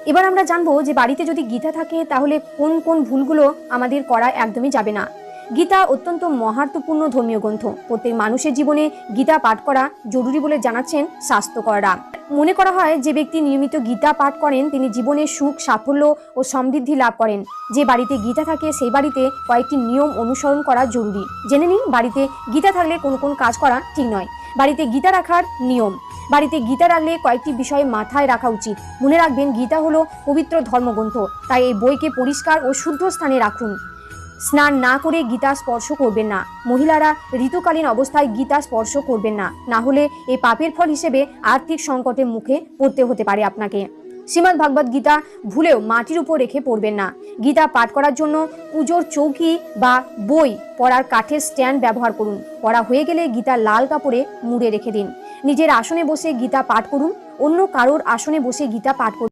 এবার আমরা জানবো যে বাড়িতে যদি গীতা থাকে তাহলে কোন কোন ভুলগুলো আমাদের করা একদমই যাবে না। গীতা অত্যন্ত মহাত্মপূর্ণ ধর্মীয় গ্রন্থ। প্রত্যেক মানুষের জীবনে গীতা পাঠ করা জরুরি বলে জানাচ্ছেন শাস্ত্রকররা। মনে করা হয় যে ব্যক্তি নিয়মিত গীতা পাঠ করেন তিনি জীবনে সুখ, সাফল্য ও সমৃদ্ধি লাভ করেন। যে বাড়িতে গীতা থাকে সেই বাড়িতে কয়েকটি নিয়ম অনুসরণ করা জরুরি। জেনে নিন বাড়িতে গীতা থাকলে কোন কোন কাজ করা ঠিক নয়। বাড়িতে গীতা রাখার নিয়ম। বাড়িতে গীতা রাখলে কয়েকটি বিষয় মাথায় রাখা উচিত। মনে রাখবেন, গীতা হলো পবিত্র ধর্মগ্রন্থ, তাই এই বইকে পরিষ্কার ও শুদ্ধ স্থানে রাখুন। স্নান না করে গীতা স্পর্শ করবেন না। মহিলারা ঋতুকালীন অবস্থায় গীতা স্পর্শ করবেন না, না হলে এই পাপের ফল হিসেবে আর্থিক সংকটের মুখে পড়তে হতে পারে আপনাকে। শ্রীমদ্ ভাগবত গীতা ভুলেও মাটির উপর রেখে পড়বেন না। গীতা পাঠ করার জন্য পুজোর চৌকি বা বই পড়ার কাঠের স্ট্যান্ড ব্যবহার করুন। পড়া হয়ে গেলে গীতা লাল কাপড়ে মুড়ে রেখে দিন। নিজের আসনে বসে গীতা পাঠ করুন, অন্য কারোর আসনে বসে গীতা পাঠ করুন।